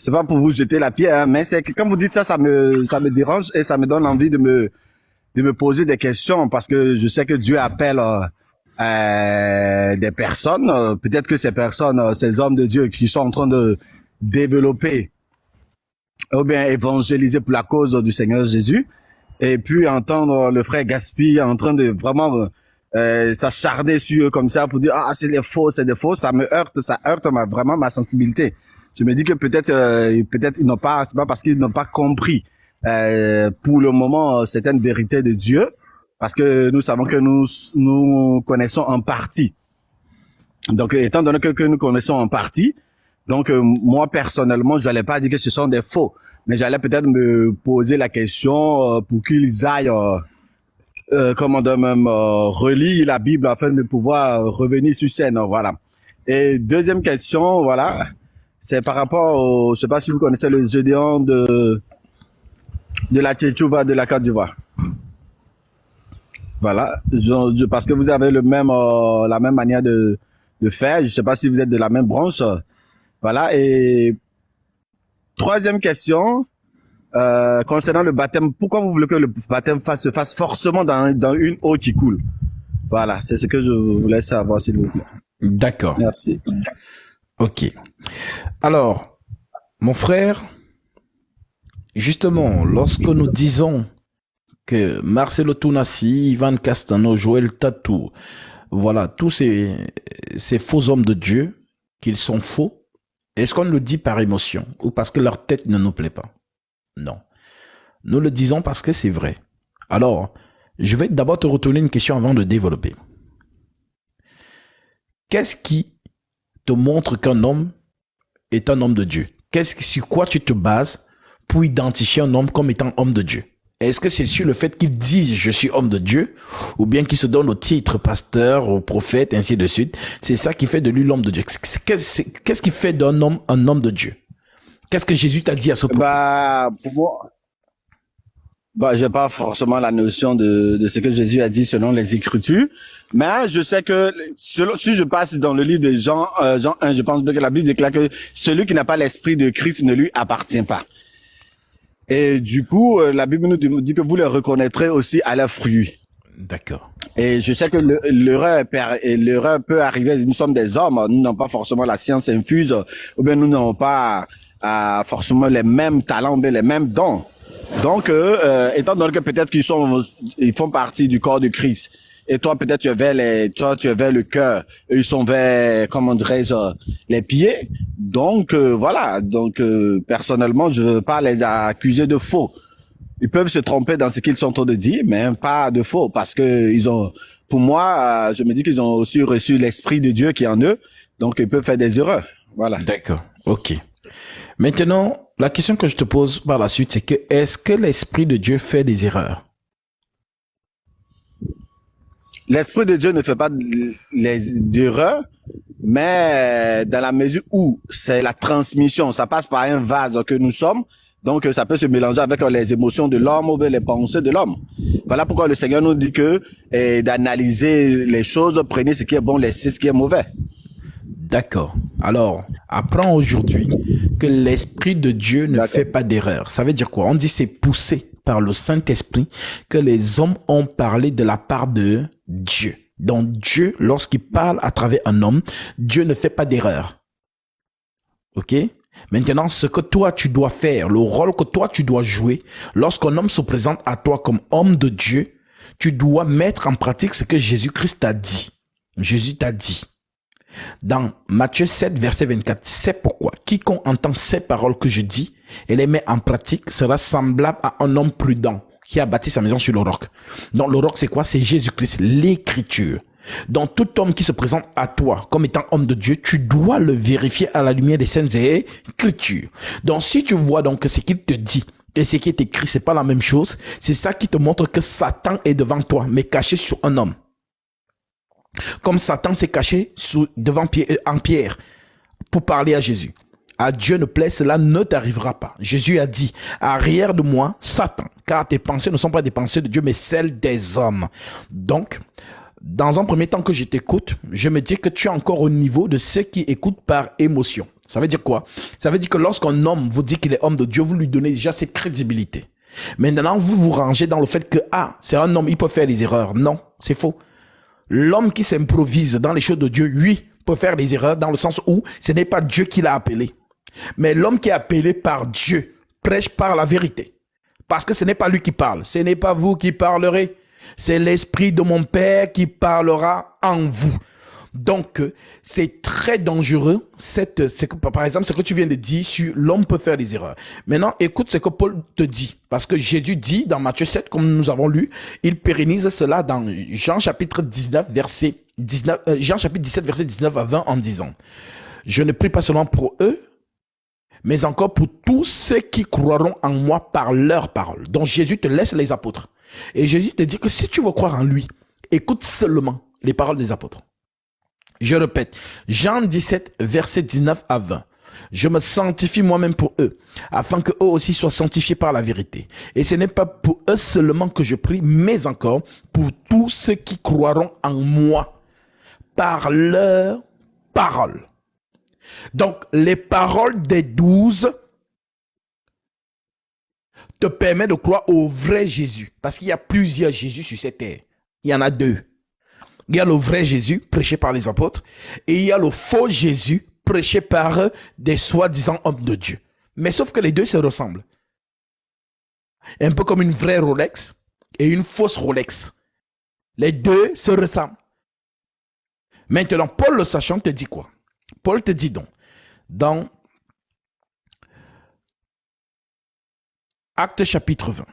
c'est pas pour vous jeter la pierre, hein, mais c'est que quand vous dites ça, ça me dérange et ça me donne envie de me poser des questions parce que je sais que Dieu appelle des personnes, peut-être que ces personnes, ces hommes de Dieu qui sont en train de développer ou bien évangéliser pour la cause du Seigneur Jésus, et puis entendre le frère Gaspille en train de vraiment s'acharner sur eux comme ça pour dire ah c'est des faux, ça heurte vraiment ma sensibilité. Je me dis que peut-être ils n'ont pas, c'est pas parce qu'ils n'ont pas compris pour le moment certaines vérités de Dieu, parce que nous savons que nous connaissons en partie. Donc étant donné que nous connaissons en partie, donc moi personnellement je n'allais pas dire que ce sont des faux, mais j'allais peut-être me poser la question pour qu'ils aillent comment dire même relire la Bible afin de pouvoir revenir sur scène, voilà. Et deuxième question, voilà, c'est par rapport au, je sais pas si vous connaissez le Gédéon de la Tchétchouva de la Côte d'Ivoire. Voilà, parce que vous avez le même la même manière de faire, je sais pas si vous êtes de la même branche. Voilà, et troisième question, concernant le baptême, pourquoi vous voulez que le baptême se fasse forcément dans une eau qui coule? Voilà, c'est ce que je voulais savoir, s'il vous plaît. D'accord. Merci. Ok. Alors, mon frère, justement, lorsque nous disons que Marcelo Tounassi, Ivan Castano, Joël Tatou, voilà, tous ces faux hommes de Dieu, qu'ils sont faux, est-ce qu'on le dit par émotion ou parce que leur tête ne nous plaît pas? Non. Nous le disons parce que c'est vrai. Alors, je vais d'abord te retourner une question avant de développer. Qu'est-ce qui te montre qu'un homme est un homme de Dieu? Sur quoi tu te bases pour identifier un homme comme étant homme de Dieu? Est-ce que c'est sur le fait qu'il dise je suis homme de Dieu, ou bien qu'il se donne au titre pasteur, au prophète, ainsi de suite? C'est ça qui fait de lui l'homme de Dieu. Qu'est-ce qui fait d'un homme un homme de Dieu? Qu'est-ce que Jésus t'a dit à ce propos? Pour moi, j'ai pas forcément la notion de ce que Jésus a dit selon les Écritures, mais je sais que si je passe dans le livre de Jean 1, je pense que la Bible déclare que celui qui n'a pas l'esprit de Christ ne lui appartient pas. Et du coup, la Bible nous dit que vous les reconnaîtrez aussi à leurs fruits. D'accord. Et je sais que l'erreur peut arriver. Nous sommes des hommes, nous n'avons pas forcément la science infuse, ou bien nous n'avons pas forcément les mêmes talents, ou bien les mêmes dons. Donc, étant donné que peut-être ils font partie du corps de Christ, et toi peut-être tu avais le cœur, et ils sont vers, comment dirais-je, les pieds. Donc voilà. Donc personnellement, je veux pas les accuser de faux. Ils peuvent se tromper dans ce qu'ils sont en train de dire, mais pas de faux, parce que pour moi, je me dis qu'ils ont aussi reçu l'esprit de Dieu qui est en eux, donc ils peuvent faire des erreurs. Voilà. D'accord. Ok. Maintenant, la question que je te pose par la suite, c'est que est-ce que l'Esprit de Dieu fait des erreurs? L'Esprit de Dieu ne fait pas d'erreurs, mais dans la mesure où c'est la transmission, ça passe par un vase que nous sommes, donc ça peut se mélanger avec les émotions de l'homme ou les pensées de l'homme. Voilà pourquoi le Seigneur nous dit que d'analyser les choses, prenez ce qui est bon, laissez ce qui est mauvais. D'accord. Alors, apprends aujourd'hui que l'Esprit de Dieu ne fait pas d'erreur. Ça veut dire quoi? On dit c'est poussé par le Saint-Esprit que les hommes ont parlé de la part de Dieu. Donc Dieu, lorsqu'il parle à travers un homme, Dieu ne fait pas d'erreur. Ok? Maintenant, ce que toi tu dois faire, le rôle que toi tu dois jouer, lorsqu'un homme se présente à toi comme homme de Dieu, tu dois mettre en pratique ce que Jésus-Christ t'a dit. Jésus t'a dit. Dans Matthieu 7, verset 24, c'est pourquoi quiconque entend ces paroles que je dis et les met en pratique sera semblable à un homme prudent qui a bâti sa maison sur le roc. Donc le roc c'est quoi? C'est Jésus-Christ, l'écriture. Donc tout homme qui se présente à toi comme étant homme de Dieu, tu dois le vérifier à la lumière des saintes écritures. Donc si tu vois donc que ce qu'il te dit et ce qui est écrit, c'est pas la même chose, c'est ça qui te montre que Satan est devant toi, mais caché sur un homme. Comme Satan s'est caché en Pierre pour parler à Jésus. À Dieu ne plaît, cela ne t'arrivera pas. Jésus a dit, arrière de moi, Satan, car tes pensées ne sont pas des pensées de Dieu, mais celles des hommes. Donc, dans un premier temps que je t'écoute, je me dis que tu es encore au niveau de ceux qui écoutent par émotion. Ça veut dire quoi? Ça veut dire que lorsqu'un homme vous dit qu'il est homme de Dieu, vous lui donnez déjà cette crédibilité. Maintenant, vous vous rangez dans le fait que, c'est un homme, il peut faire des erreurs. Non, c'est faux. L'homme qui s'improvise dans les choses de Dieu, lui, peut faire des erreurs dans le sens où ce n'est pas Dieu qui l'a appelé. Mais l'homme qui est appelé par Dieu prêche par la vérité. Parce que ce n'est pas lui qui parle. Ce n'est pas vous qui parlerez. C'est l'Esprit de mon Père qui parlera en vous. Donc, c'est très dangereux. Par exemple, ce que tu viens de dire sur l'homme peut faire des erreurs. Maintenant, écoute ce que Paul te dit. Parce que Jésus dit dans Matthieu 7, comme nous avons lu, il pérennise cela dans Jean chapitre 19, Jean chapitre 17, verset 19 à 20 en disant, je ne prie pas seulement pour eux, mais encore pour tous ceux qui croiront en moi par leur parole. Donc Jésus te laisse les apôtres. Et Jésus te dit que si tu veux croire en lui, écoute seulement les paroles des apôtres. Je répète, Jean 17, verset 19 à 20. Je me sanctifie moi-même pour eux, afin qu'eux aussi soient sanctifiés par la vérité. Et ce n'est pas pour eux seulement que je prie, mais encore pour tous ceux qui croiront en moi par leur parole. Donc, les paroles des 12 te permettent de croire au vrai Jésus. Parce qu'il y a plusieurs Jésus sur cette terre. Il y en a deux. Il y a le vrai Jésus, prêché par les apôtres, et il y a le faux Jésus, prêché par des soi-disant hommes de Dieu. Mais sauf que les deux se ressemblent. Un peu comme une vraie Rolex et une fausse Rolex. Les deux se ressemblent. Maintenant, Paul le sachant te dit quoi? Paul te dit donc, dans Acte chapitre 20.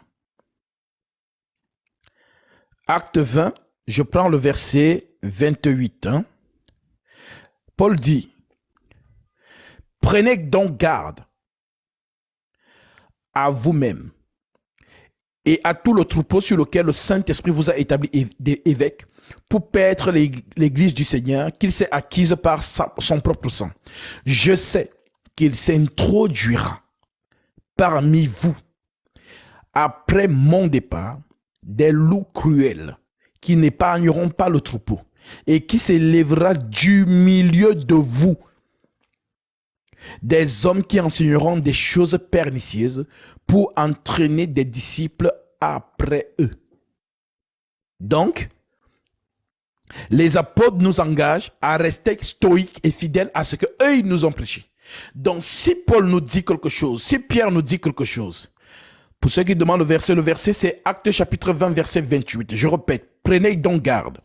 Acte 20, je prends le verset 28. Paul dit, prenez donc garde à vous-même et à tout le troupeau sur lequel le Saint-Esprit vous a établi évêque pour paître l'église du Seigneur qu'il s'est acquise par son propre sang. Je sais qu'il s'introduira parmi vous après mon départ des loups cruels qui n'épargneront pas le troupeau et qui s'élèvera du milieu de vous des hommes qui enseigneront des choses pernicieuses pour entraîner des disciples après eux. Donc, les apôtres nous engagent à rester stoïques et fidèles à ce qu'eux ils nous ont prêché. Donc, si Paul nous dit quelque chose, si Pierre nous dit quelque chose, pour ceux qui demandent le verset c'est Acte chapitre 20, verset 28. Je répète, prenez donc garde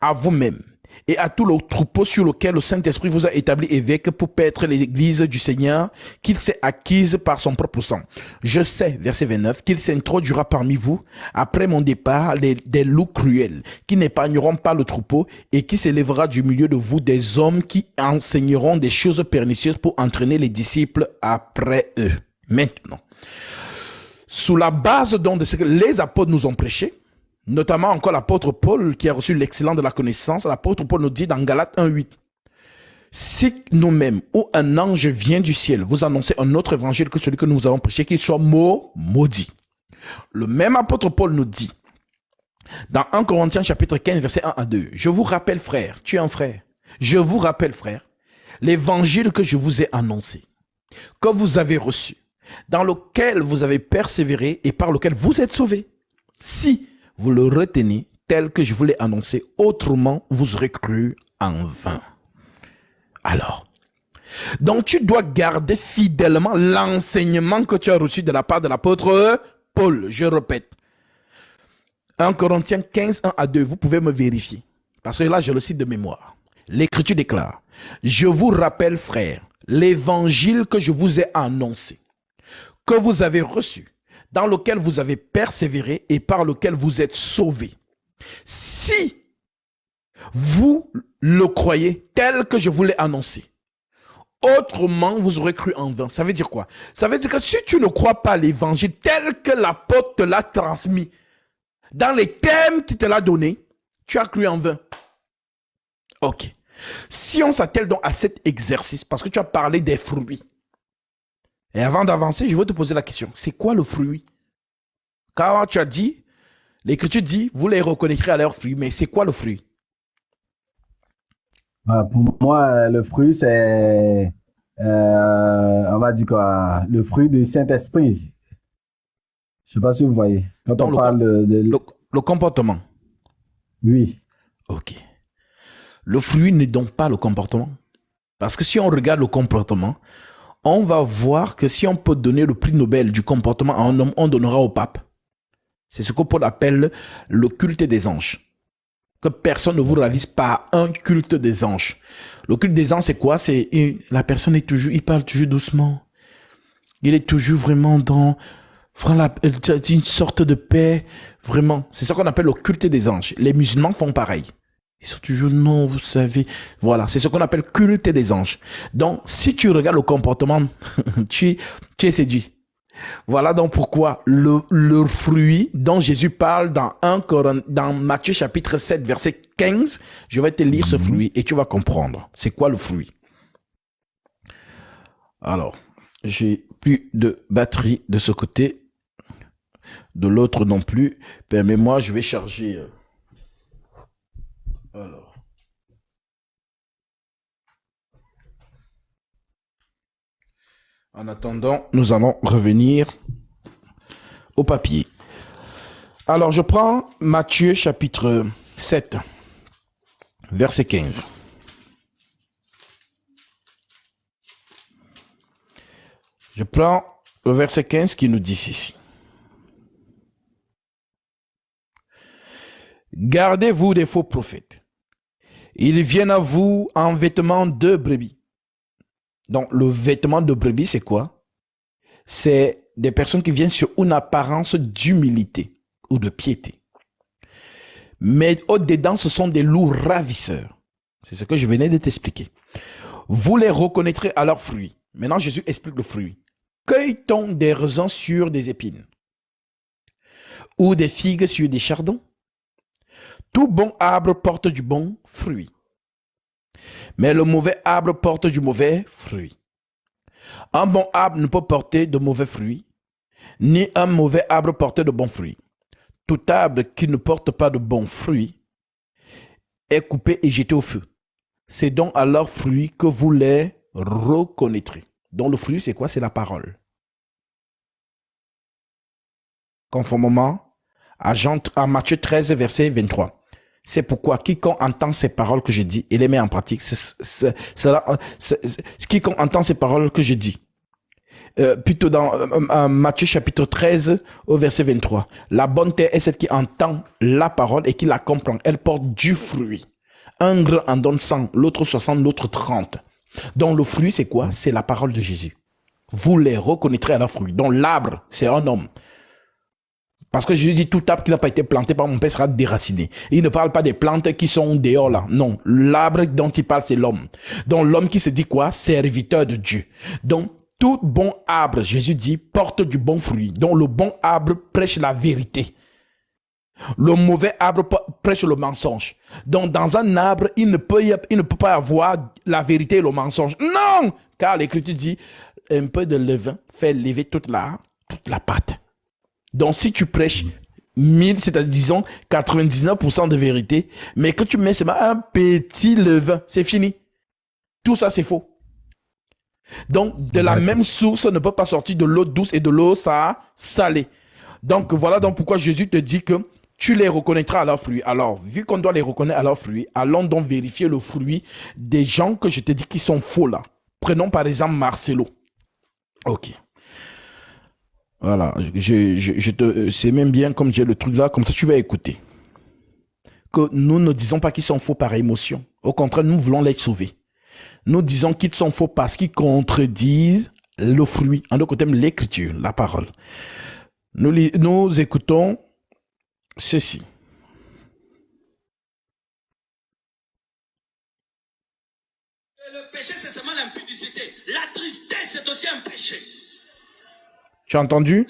à vous-même et à tout le troupeau sur lequel le Saint-Esprit vous a établi évêque pour paître l'église du Seigneur qu'il s'est acquise par son propre sang. Je sais, verset 29, qu'il s'introduira parmi vous, après mon départ, des loups cruels, qui n'épargneront pas le troupeau et qui s'élèvera du milieu de vous des hommes qui enseigneront des choses pernicieuses pour entraîner les disciples après eux. Maintenant, sous la base donc de ce que les apôtres nous ont prêché, notamment encore l'apôtre Paul qui a reçu l'excellence de la connaissance, l'apôtre Paul nous dit dans Galates 1:8, si nous-mêmes ou un ange vient du ciel vous annoncer un autre évangile que celui que nous avons prêché, qu'il soit maudit. Le même apôtre Paul nous dit dans 1 Corinthiens chapitre 15 verset 1 à 2, je vous rappelle frère, tu es un frère, je vous rappelle frère, l'évangile que je vous ai annoncé, que vous avez reçu, dans lequel vous avez persévéré et par lequel vous êtes sauvés. Si vous le retenez tel que je vous l'ai annoncé, autrement vous aurez cru en vain. Alors, donc tu dois garder fidèlement l'enseignement que tu as reçu de la part de l'apôtre Paul. Je répète, 1 Corinthiens 15, 1 à 2, vous pouvez me vérifier, parce que là je le cite de mémoire. L'Écriture déclare, je vous rappelle frères, l'évangile que je vous ai annoncé, que vous avez reçu, dans lequel vous avez persévéré et par lequel vous êtes sauvés. Si vous le croyez tel que je vous l'ai annoncé, autrement vous aurez cru en vain. Ça veut dire quoi? Ça veut dire que si tu ne crois pas l'évangile tel que l'apôtre te l'a transmis, dans les thèmes qu'il te l'a donné, tu as cru en vain. Ok. Si on s'attelle donc à cet exercice, parce que tu as parlé des fruits, et avant d'avancer, je veux te poser la question. C'est quoi le fruit? Car tu as dit, l'Écriture dit, vous les reconnaîtrez à leurs fruits. Mais c'est quoi le fruit? Pour moi, le fruit, c'est On va dire quoi, le fruit du Saint-Esprit. Je sais pas si vous voyez. Quand Donc, on parle le, le comportement. oui. Ok. Le fruit n'est donc pas le comportement. Parce que si on regarde le comportement, on va voir que si on peut donner le prix Nobel du comportement à un homme, on donnera au pape. C'est ce que Paul appelle le culte des anges. Que personne ne vous ravisse par un culte des anges. Le culte des anges, c'est quoi? C'est la personne est toujours, il parle toujours doucement. Il est toujours vraiment dans une sorte de paix. Vraiment. C'est ça qu'on appelle le culte des anges. Les musulmans font pareil. Ils sont toujours, non, vous savez. Voilà. C'est ce qu'on appelle culte des anges. Donc, si tu regardes le comportement, tu es séduit. Voilà donc pourquoi le fruit dont Jésus parle dans Matthieu chapitre 7, verset 15, je vais te lire ce fruit et tu vas comprendre. C'est quoi le fruit? Alors, j'ai plus de batterie de ce côté, de l'autre non plus. Permets-moi, je vais charger. Alors. En attendant, nous allons revenir au papier. Alors, je prends Matthieu chapitre 7, verset 15. Je prends le verset 15 qui nous dit ceci. Gardez-vous des faux prophètes. Ils viennent à vous en vêtements de brebis. Donc, le vêtement de brebis, c'est quoi? C'est des personnes qui viennent sur une apparence d'humilité ou de piété. Mais au-dedans, ce sont des loups ravisseurs. C'est ce que je venais de t'expliquer. Vous les reconnaîtrez à leurs fruits. Maintenant, Jésus explique le fruit. Cueille-t-on des raisins sur des épines? Ou des figues sur des chardons? Tout bon arbre porte du bon fruit. Mais le mauvais arbre porte du mauvais fruit. Un bon arbre ne peut porter de mauvais fruits, ni un mauvais arbre porter de bons fruits. Tout arbre qui ne porte pas de bons fruits est coupé et jeté au feu. C'est donc à leurs fruits que vous les reconnaîtrez. Donc le fruit, c'est quoi? C'est la parole. Conformément à Matthieu 13, verset 23. C'est pourquoi quiconque entend ces paroles que je dis et les met en pratique, quiconque entend ces paroles que je dis, plutôt dans Matthieu chapitre 13 au verset 23. La bonne terre est celle qui entend la parole et qui la comprend. Elle porte du fruit. Un grain en donne 100, l'autre 60, l'autre 30. Donc le fruit, c'est quoi? C'est la parole de Jésus. Vous les reconnaîtrez à leurs fruits. Donc l'arbre, c'est un homme. Parce que Jésus dit tout arbre qui n'a pas été planté par mon Père sera déraciné. Et il ne parle pas des plantes qui sont dehors là. Non, l'arbre dont il parle, c'est l'homme. Donc l'homme qui se dit quoi? Serviteur de Dieu. Donc tout bon arbre, Jésus dit, porte du bon fruit. Donc le bon arbre prêche la vérité. Le mauvais arbre prêche le mensonge. Donc dans un arbre, il ne peut pas avoir la vérité et le mensonge. Non! Car l'Écriture dit, un peu de levain fait lever toute la pâte. Donc, si tu prêches 1000, c'est-à-dire, disons, 99% de vérité, mais que tu mets seulement un petit levain, c'est fini. Tout ça, c'est faux. Donc, de la même source ne peut pas sortir de l'eau douce et de l'eau salée. Donc, voilà donc pourquoi Jésus te dit que tu les reconnaîtras à leurs fruits. Alors, vu qu'on doit les reconnaître à leurs fruits, allons donc vérifier le fruit des gens que je te dis qui sont faux là. Prenons par exemple Marcelo. Ok. Voilà, c'est même bien comme j'ai le truc là, comme ça tu vas écouter. Que nous ne disons pas qu'ils sont faux par émotion. Au contraire, nous voulons les sauver. Nous disons qu'ils sont faux parce qu'ils contredisent le fruit. En d'autres termes, l'écriture, la parole. Nous écoutons ceci. Le péché, c'est seulement l'impudicité. La tristesse, c'est aussi un péché. Tu as entendu?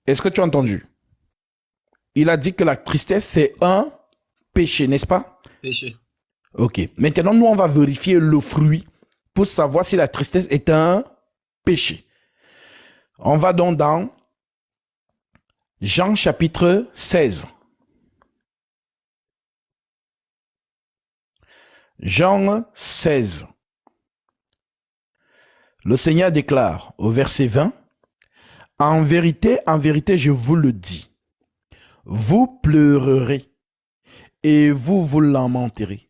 Est-ce que tu as entendu? Il a dit que la tristesse, c'est un péché, n'est-ce pas? Péché. Ok. Maintenant, nous, on va vérifier le fruit pour savoir si la tristesse est un péché. On va donc dans Jean chapitre 16. Jean 16. Le Seigneur déclare au verset 20, en vérité, je vous le dis, vous pleurerez et vous vous lamenterez.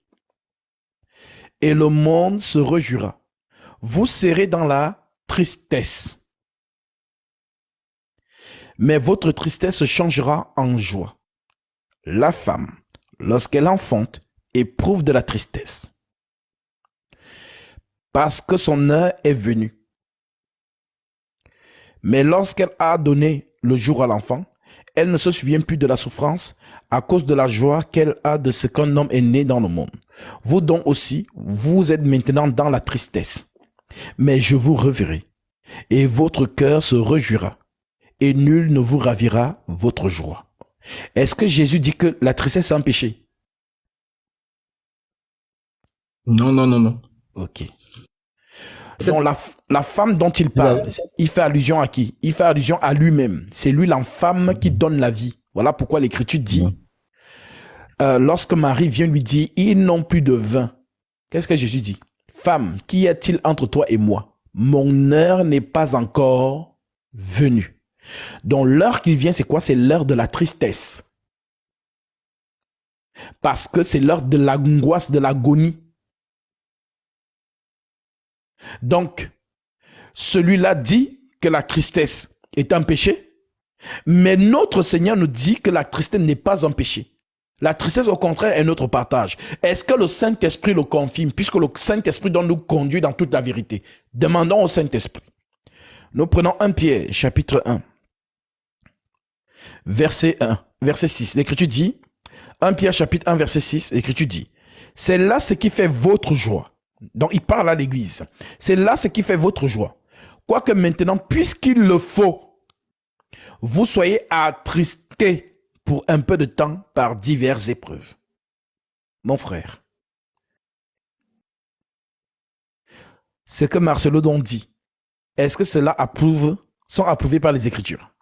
Et le monde se réjouira. Vous serez dans la tristesse. Mais votre tristesse changera en joie. La femme, lorsqu'elle enfante, éprouve de la tristesse, parce que son heure est venue. Mais lorsqu'elle a donné le jour à l'enfant, elle ne se souvient plus de la souffrance à cause de la joie qu'elle a de ce qu'un homme est né dans le monde. Vous donc aussi, vous êtes maintenant dans la tristesse. Mais je vous reverrai, et votre cœur se réjouira, et nul ne vous ravira votre joie. Est-ce que Jésus dit que la tristesse est un péché? Non, non, non, non. Ok. Donc la femme dont il parle, il fait allusion à qui? Il fait allusion à lui-même. C'est lui la femme qui donne la vie. Voilà pourquoi l'Écriture dit, lorsque Marie vient lui dire, ils n'ont plus de vin. Qu'est-ce que Jésus dit? Femme, qu'y a-t-il entre toi et moi? Mon heure n'est pas encore venue. Donc l'heure qui vient, c'est quoi? C'est l'heure de la tristesse. Parce que c'est l'heure de l'angoisse, de l'agonie. Donc, celui-là dit que la tristesse est un péché, mais notre Seigneur nous dit que la tristesse n'est pas un péché. La tristesse, au contraire, est notre partage. Est-ce que le Saint-Esprit le confirme, puisque le Saint-Esprit doit nous conduire dans toute la vérité? Demandons au Saint-Esprit. Nous prenons 1 Pierre, chapitre 1, verset 6. L'Écriture dit, 1 Pierre, chapitre 1, verset 6, l'Écriture dit, c'est là ce qui fait votre joie. Donc, il parle à l'Église. C'est là ce qui fait votre joie. Quoique maintenant, puisqu'il le faut, vous soyez attristés pour un peu de temps par diverses épreuves. Mon frère, ce que Marcelo Don dit, est-ce que cela sont approuvés par les Écritures?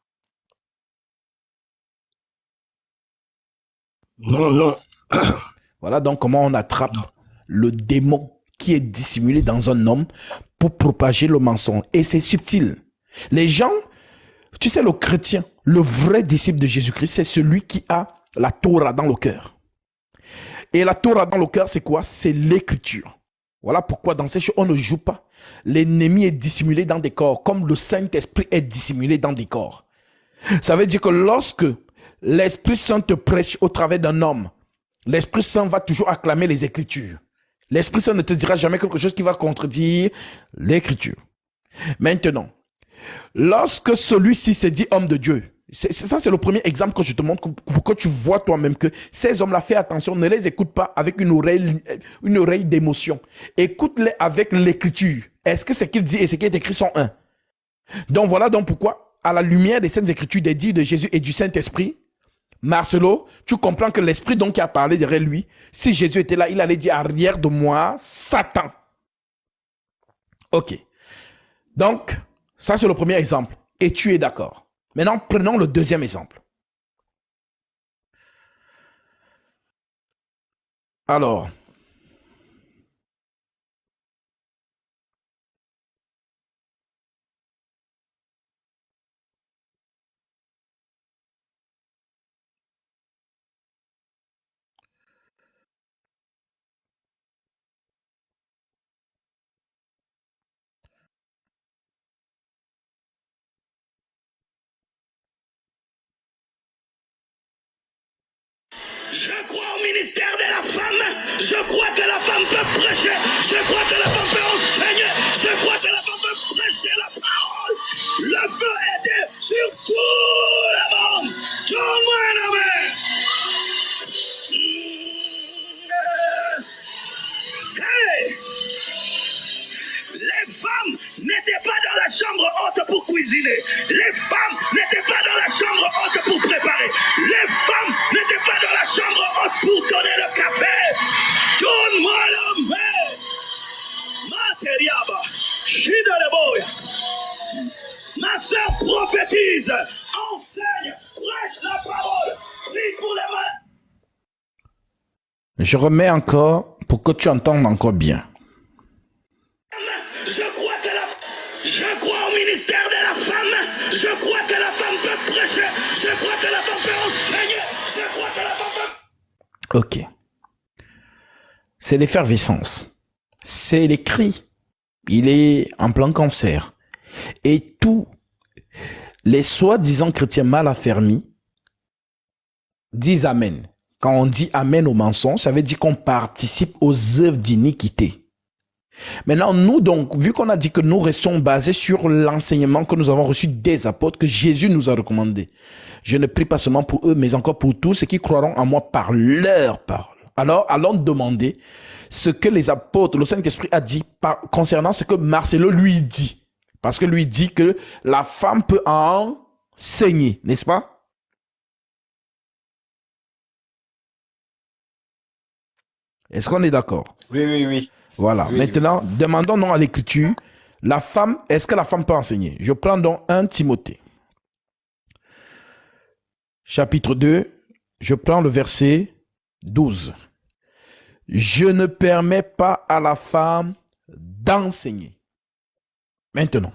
Non, non. Voilà donc comment on attrape le démon qui est dissimulé dans un homme pour propager le mensonge. Et c'est subtil. Les gens, tu sais, le chrétien, le vrai disciple de Jésus-Christ, c'est celui qui a la Torah dans le cœur. Et la Torah dans le cœur, c'est quoi? C'est l'Écriture. Voilà pourquoi dans ces choses, on ne joue pas. L'ennemi est dissimulé dans des corps, comme le Saint-Esprit est dissimulé dans des corps. Ça veut dire que lorsque l'Esprit Saint te prêche au travers d'un homme, l'Esprit Saint va toujours acclamer les Écritures. L'Esprit Saint ne te dira jamais quelque chose qui va contredire l'Écriture. Maintenant, lorsque celui-ci s'est dit homme de Dieu, ça c'est le premier exemple que je te montre pour que tu vois toi-même que ces hommes-là, fais attention, ne les écoute pas avec une oreille d'émotion. Écoute-les avec l'Écriture. Est-ce que ce qu'il dit et ce qui est écrit sont un? Donc voilà donc pourquoi, à la lumière des Saintes Écritures, des dits de Jésus et du Saint-Esprit, Marcelo, tu comprends que l'Esprit donc qui a parlé derrière lui, si Jésus était là, il allait dire arrière de moi, Satan. Ok. Donc, ça c'est le premier exemple. Et tu es d'accord. Maintenant, prenons le deuxième exemple. Alors, Je crois au ministère de la femme. Je crois que la femme peut prêcher. Je crois que la femme peut enseigner. Je crois que la femme peut prêcher la parole. Le feu est sur tout le monde. Tout le monde, amen. Hey! Les femmes n'étaient pas dans la chambre haute pour cuisiner. Les femmes n'étaient pas dans la chambre haute pour préparer. Les femmes n'étaient pas dans la chambre haute pour donner le café. Tout le monde met. Matériaba. Chida de boy. Ma soeur prophétise, enseigne, prêche la parole, prie pour les malades. je remets encore pour que tu entendes encore bien. Je crois que la... crois au ministère de la femme. Je crois que la femme peut prêcher. Je crois que la femme peut enseigner. Je crois que la femme peut... Ok. C'est l'effervescence. C'est les cris. Il est en plein cancer. Et tous les soi-disant chrétiens mal affermis disent Amen. Quand on dit Amen au mensonge, ça veut dire qu'on participe aux œuvres d'iniquité. Maintenant, nous donc, vu qu'on a dit que nous restons basés sur l'enseignement que nous avons reçu des apôtres, que Jésus nous a recommandé, je ne prie pas seulement pour eux, mais encore pour tous ceux qui croiront en moi par leur parole. Alors, allons demander ce que les apôtres, le Saint-Esprit a dit concernant ce que Marcelo lui dit. Parce que lui dit que la femme peut enseigner, n'est-ce pas? Est-ce qu'on est d'accord? Oui, oui, oui. Voilà. Oui, maintenant, demandons donc à l'Écriture, la femme, est-ce que la femme peut enseigner? Je prends donc 1 Timothée. Chapitre 2, je prends le verset 12. Je ne permets pas à la femme d'enseigner. Maintenant,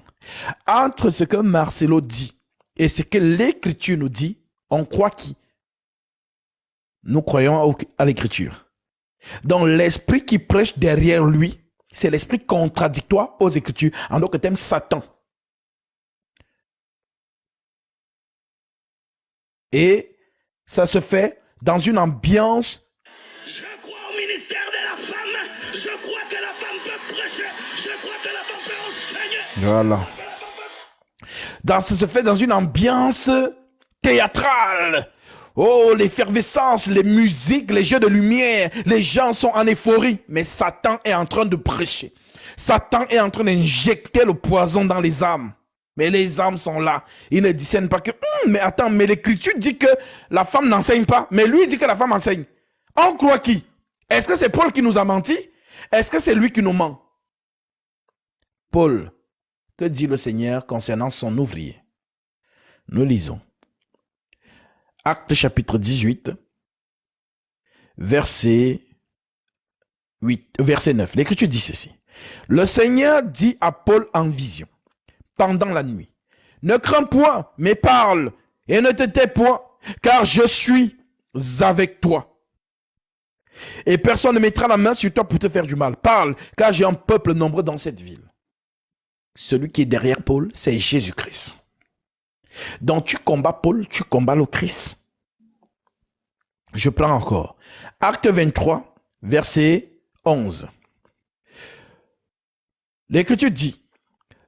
entre ce que Marcelo dit et ce que l'Écriture nous dit, on croit qui? Nous croyons à l'Écriture. Donc, l'esprit qui prêche derrière lui, c'est l'esprit contradictoire aux Écritures, en d'autres termes, Satan. Et ça se fait dans une ambiance. Je crois au ministère de la femme. Je crois que la femme peut prêcher. Je crois que la femme peut enseigner. Voilà. Ça se fait dans une ambiance théâtrale. Oh, l'effervescence, les musiques, les jeux de lumière, les gens sont en euphorie. Mais Satan est en train de prêcher. Satan est en train d'injecter le poison dans les âmes. Mais les âmes sont là. Ils ne discernent pas que, mais attends, mais l'Écriture dit que la femme n'enseigne pas. Mais lui dit que la femme enseigne. On croit qui? Est-ce que c'est Paul qui nous a menti? Est-ce que c'est lui qui nous ment? Paul, que dit le Seigneur concernant son ouvrier? Nous lisons. Actes chapitre 18, verset 9. L'Écriture dit ceci. Le Seigneur dit à Paul en vision, pendant la nuit, ne crains point, mais parle, et ne te tais point, car je suis avec toi. Et personne ne mettra la main sur toi pour te faire du mal. Parle, car j'ai un peuple nombreux dans cette ville. Celui qui est derrière Paul, c'est Jésus-Christ. Donc tu combats Paul, tu combats le Christ. Je prends encore. Acte 23, verset 11. L'Écriture dit,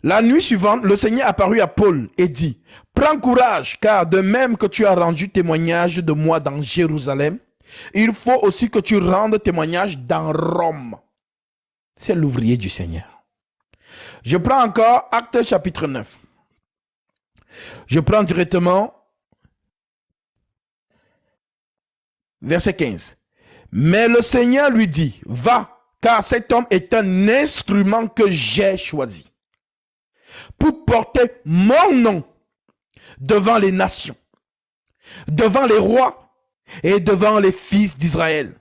la nuit suivante, le Seigneur apparut à Paul et dit, prends courage, car de même que tu as rendu témoignage de moi dans Jérusalem, il faut aussi que tu rendes témoignage dans Rome. C'est l'ouvrier du Seigneur. Je prends encore Acte chapitre 9. Je prends directement verset 15. Mais le Seigneur lui dit, va, car cet homme est un instrument que j'ai choisi pour porter mon nom devant les nations, devant les rois et devant les fils d'Israël.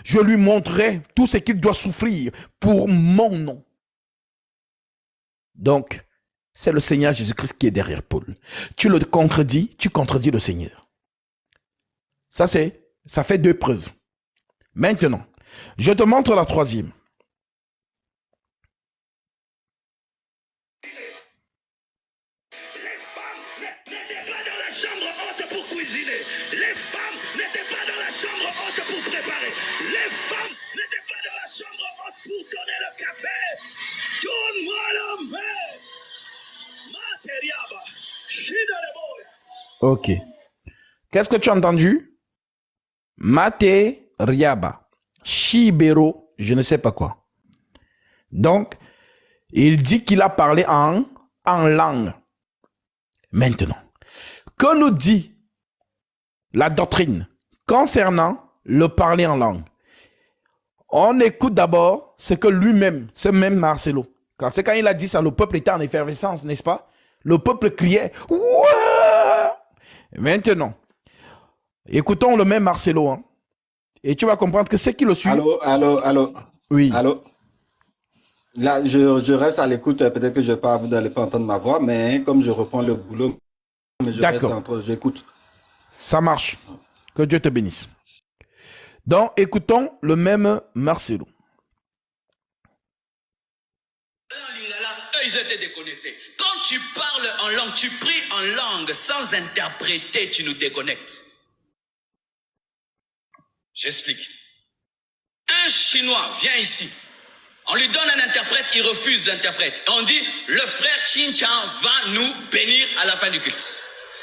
Je lui montrerai tout ce qu'il doit souffrir pour mon nom. Donc, c'est le Seigneur Jésus-Christ qui est derrière Paul. Tu le contredis, tu contredis le Seigneur. Ça fait 2 preuves. Maintenant, je te montre la troisième. Les femmes n'étaient pas dans la chambre haute pour cuisiner. Les femmes n'étaient pas dans la chambre haute pour préparer. Les femmes n'étaient pas dans la chambre haute pour donner le café. Donne-moi la main. Materiaba. Ok. Qu'est-ce que tu as entendu? Mate Riaba. Shibero, je ne sais pas quoi. Donc, il dit qu'il a parlé en langue. Maintenant, que nous dit la doctrine concernant le parler en langue? On écoute d'abord ce que lui-même, ce même Marcelo, c'est quand il a dit ça, le peuple était en effervescence, n'est-ce pas? Le peuple criait. Ouah! Maintenant, écoutons le même Marcelo, hein, et tu vas comprendre que ceux qui le suivent. Allô. Oui. Allô. Là, je reste à l'écoute. Peut-être que vous n'allez pas entendre ma voix, mais comme je reprends le boulot, mais je reste D'accord, j'écoute. ça marche. Que Dieu te bénisse. Donc, écoutons le même Marcelo. Eux, ils étaient déconnectés. Quand tu parles en langue, tu pries en langue sans interpréter, tu nous déconnectes. J'explique. Un Chinois vient ici. On lui donne un interprète, il refuse l'interprète. On dit, le frère Chincha va nous bénir à la fin du culte.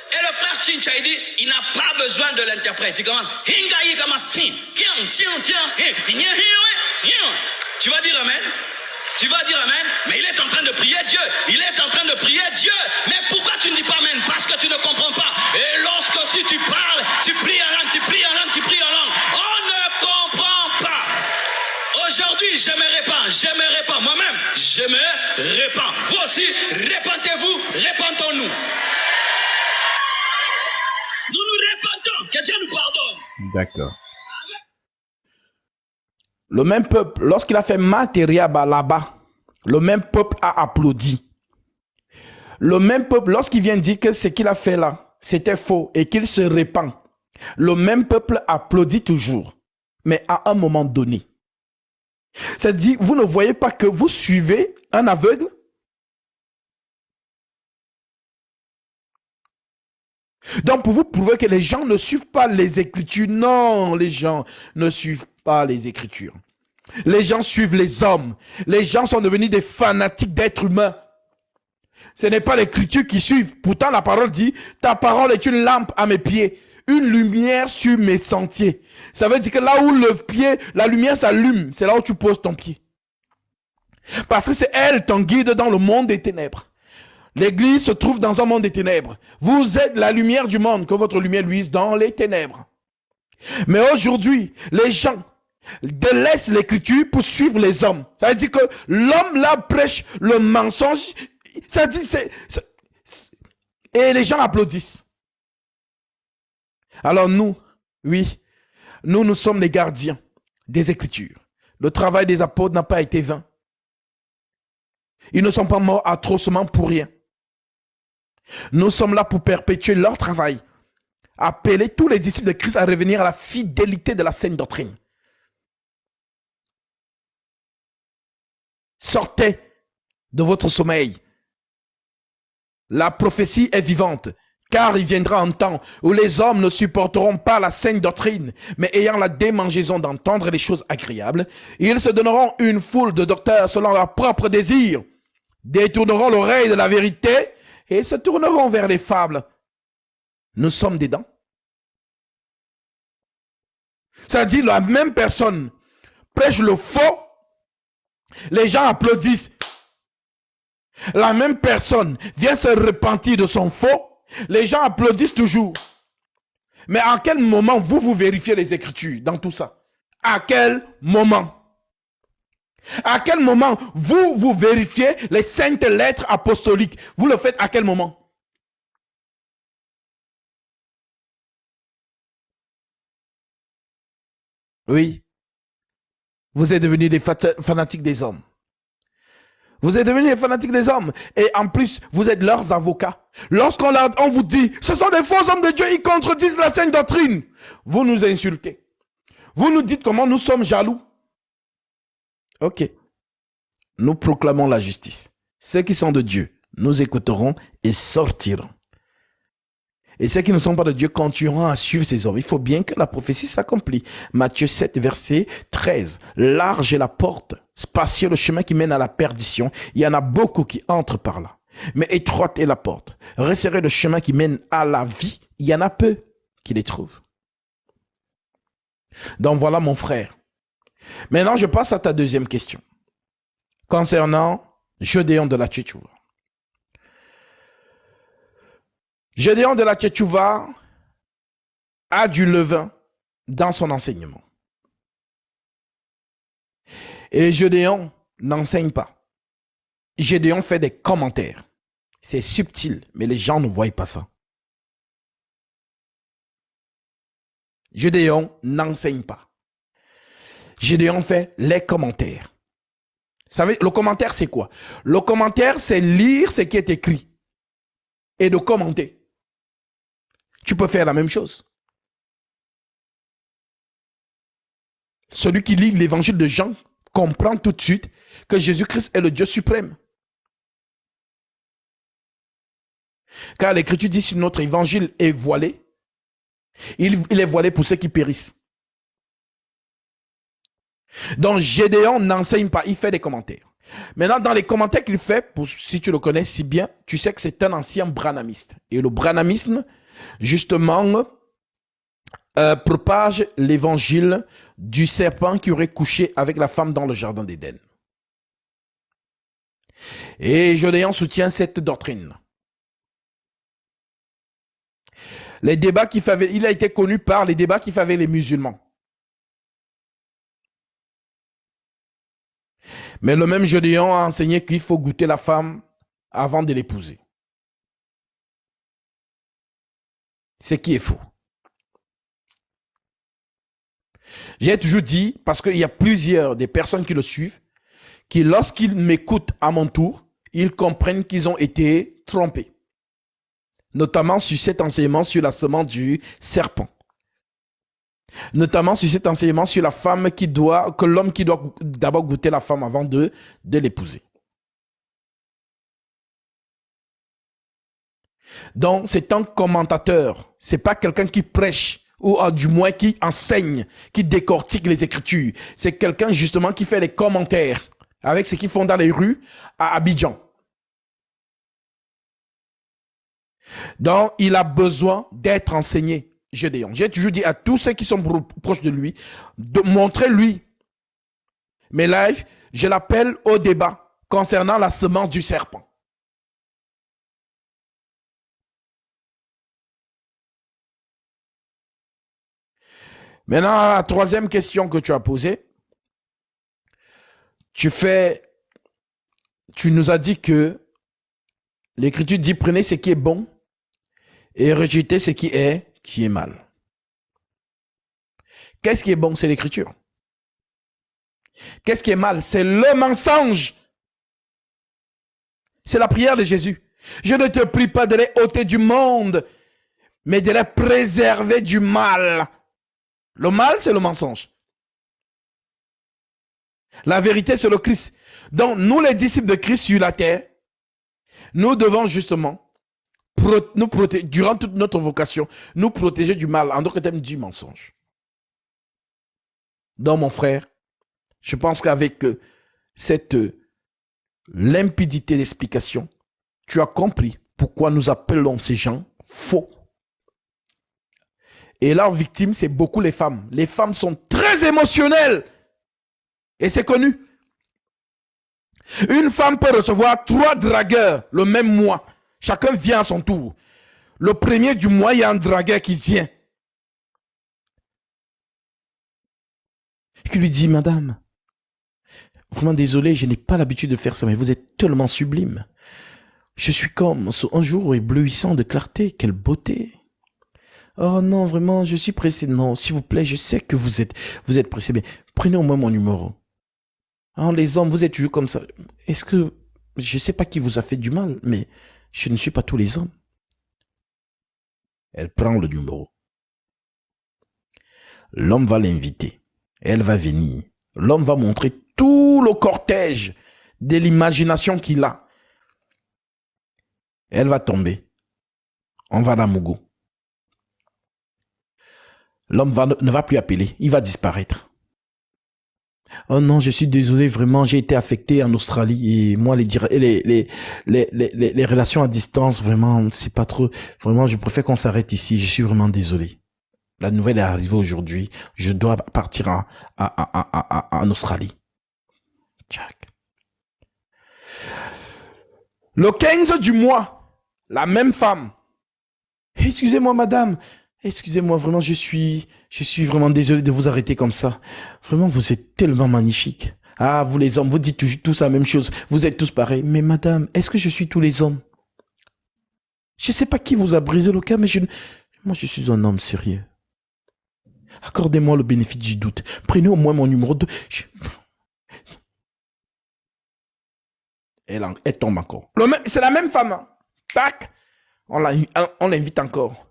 Et le frère Chincha, il dit, il n'a pas besoin de l'interprète. Il commence, tu vas dire amen? Tu vas dire amen? Mais il est en train de prier Dieu. Il est en train de prier Dieu. Mais pourquoi tu ne dis pas amen? Parce que tu ne comprends pas. Et lorsque si tu parles, tu pries en langue, tu pries en langue, tu pries en langue. On ne comprend pas. Aujourd'hui, je me répands. Moi-même, je me répands. Vous aussi, répentez-vous, répentons-nous. Nous nous répentons. Que Dieu nous pardonne. D'accord. Le même peuple, lorsqu'il a fait Materiaba là-bas, le même peuple a applaudi. Le même peuple, lorsqu'il vient dire que ce qu'il a fait là, c'était faux et qu'il se répand, le même peuple applaudit toujours, mais à un moment donné. C'est-à-dire, vous ne voyez pas que vous suivez un aveugle? Donc, pour vous prouver que les gens ne suivent pas les Écritures, non, les gens ne suivent pas les Écritures. Les gens suivent les hommes. Les gens sont devenus des fanatiques d'êtres humains. Ce n'est pas l'Écriture qui suivent. Pourtant, la parole dit, ta parole est une lampe à mes pieds, une lumière sur mes sentiers. Ça veut dire que là où le pied, la lumière s'allume, c'est là où tu poses ton pied. Parce que c'est elle ton guide dans le monde des ténèbres. L'Église se trouve dans un monde des ténèbres. Vous êtes la lumière du monde, que votre lumière luise dans les ténèbres. Mais aujourd'hui, les gens délaissent l'Écriture pour suivre les hommes. Ça veut dire que l'homme là prêche le mensonge. Ça dit et les gens applaudissent. Alors nous, oui, nous sommes les gardiens des Écritures. Le travail des apôtres n'a pas été vain. Ils ne sont pas morts atrocement pour rien. Nous sommes là pour perpétuer leur travail. Appeler tous les disciples de Christ à revenir à la fidélité de la saine doctrine. Sortez de votre sommeil. La prophétie est vivante, car il viendra un temps où les hommes ne supporteront pas la saine doctrine, mais ayant la démangeaison d'entendre les choses agréables, ils se donneront une foule de docteurs selon leurs propres désirs, détourneront l'oreille de la vérité et se tourneront vers les fables. Nous sommes dedans. Ça dit, la même personne prêche le faux, les gens applaudissent. La même personne vient se repentir de son faux, les gens applaudissent toujours. Mais à quel moment vous vérifiez les Écritures dans tout ça? À quel moment? À quel moment vous vérifiez les saintes lettres apostoliques? Vous le faites à quel moment? Oui, vous êtes devenus des fanatiques des hommes. Vous êtes devenus des fanatiques des hommes. Et en plus, vous êtes leurs avocats. Lorsqu'on vous dit, ce sont des faux hommes de Dieu, ils contredisent la sainte doctrine. Vous nous insultez. Vous nous dites comment nous sommes jaloux. Ok. Nous proclamons la justice. Ceux qui sont de Dieu, nous écouterons et sortiront. Et ceux qui ne sont pas de Dieu continueront à suivre ces hommes. Il faut bien que la prophétie s'accomplisse. Matthieu 7, verset 13. Large est la porte, spacieux le chemin qui mène à la perdition. Il y en a beaucoup qui entrent par là. Mais étroite est la porte. Resserré le chemin qui mène à la vie. Il y en a peu qui les trouvent. Donc voilà mon frère. Maintenant, je passe à ta deuxième question. Concernant Gédéon de la Tchétchouva. Gédéon de la Tchétchouva a du levain dans son enseignement. Et Gédéon n'enseigne pas. Gédéon fait des commentaires. C'est subtil, mais les gens ne voient pas ça. Gédéon n'enseigne pas. Gédéon fait les commentaires. savez, le commentaire, c'est quoi? Le commentaire, c'est lire ce qui est écrit et de commenter. Tu peux faire la même chose. Celui qui lit l'évangile de Jean comprend tout de suite que Jésus-Christ est le Dieu suprême. Car l'Écriture dit, si notre évangile est voilé, il est voilé pour ceux qui périssent. Donc Gédéon n'enseigne pas, il fait des commentaires. Maintenant, dans les commentaires qu'il fait, si tu le connais si bien, tu sais que c'est un ancien branhamiste. Et le branhamisme, justement, propage l'évangile du serpent qui aurait couché avec la femme dans le jardin d'Éden. Et Gédéon soutient cette doctrine. Les débats qu'il fait, il a été connu par les débats qu'il fait avec les musulmans. Mais le même Gédéon a enseigné qu'il faut goûter la femme avant de l'épouser. Ce qui est faux. J'ai toujours dit, parce qu'il y a plusieurs des personnes qui le suivent, qui lorsqu'ils m'écoutent à mon tour, ils comprennent qu'ils ont été trompés. Notamment sur cet enseignement sur la semence du serpent. Notamment sur cet enseignement sur la femme que l'homme qui doit d'abord goûter la femme avant de l'épouser. Donc, c'est un commentateur. C'est pas quelqu'un qui prêche ou du moins qui enseigne, qui décortique les Écritures. C'est quelqu'un justement qui fait les commentaires avec ce qu'ils font dans les rues à Abidjan. Donc, il a besoin d'être enseigné. Gédéon. J'ai toujours dit à tous ceux qui sont proches de lui, de montrer lui. Mes lives, je l'appelle au débat concernant la semence du serpent. Maintenant, la troisième question que tu as posée, tu nous as dit que l'Écriture dit prenez ce qui est bon et rejetez ce qui est mal. Qu'est-ce qui est bon? C'est l'Écriture. Qu'est-ce qui est mal? C'est le mensonge. C'est la prière de Jésus. Je ne te prie pas de les ôter du monde, mais de les préserver du mal. Le mal, c'est le mensonge. La vérité, c'est le Christ. Donc, nous, les disciples de Christ sur la terre, nous devons justement nous protéger, durant toute notre vocation, nous protéger du mal, en d'autres termes, du mensonge. Donc, mon frère, je pense qu'avec cette limpidité d'explication, tu as compris pourquoi nous appelons ces gens faux. Et leurs victimes, c'est beaucoup les femmes. Les femmes sont très émotionnelles. Et c'est connu. Une femme peut recevoir 3 dragueurs le même mois. Chacun vient à son tour. Le premier du mois, il y a un dragueur qui vient. Qui lui dit, madame, vraiment désolé, je n'ai pas l'habitude de faire ça, mais vous êtes tellement sublime. Je suis comme un jour éblouissant de clarté, quelle beauté. Oh non, vraiment, je suis pressé. Non, s'il vous plaît, je sais que vous êtes pressé, mais prenez au moins mon numéro. Oh, les hommes, vous êtes toujours comme ça. Est-ce que, je ne sais pas qui vous a fait du mal, mais je ne suis pas tous les hommes. Elle prend le numéro. L'homme va l'inviter. Elle va venir. L'homme va montrer tout le cortège de l'imagination qu'il a. Elle va tomber. On va à la Mougou. L'homme ne va plus appeler. Il va disparaître. Oh non, je suis désolé, vraiment, j'ai été affecté en Australie et moi, les relations à distance, vraiment, c'est pas trop, vraiment, je préfère qu'on s'arrête ici, je suis vraiment désolé. La nouvelle est arrivée aujourd'hui, je dois partir en Australie. Jack. Le 15 du mois, la même femme. Excusez-moi, madame. Excusez-moi, vraiment, je suis vraiment désolé de vous arrêter comme ça. Vraiment, vous êtes tellement magnifique. Ah, vous les hommes, vous dites tous la même chose. Vous êtes tous pareils. Mais madame, est-ce que je suis tous les hommes? Je ne sais pas qui vous a brisé le cœur, mais moi, je suis un homme sérieux. Accordez-moi le bénéfice du doute. Prenez au moins mon numéro 2. Elle tombe encore. C'est la même femme. Hein. Tac. On l'invite encore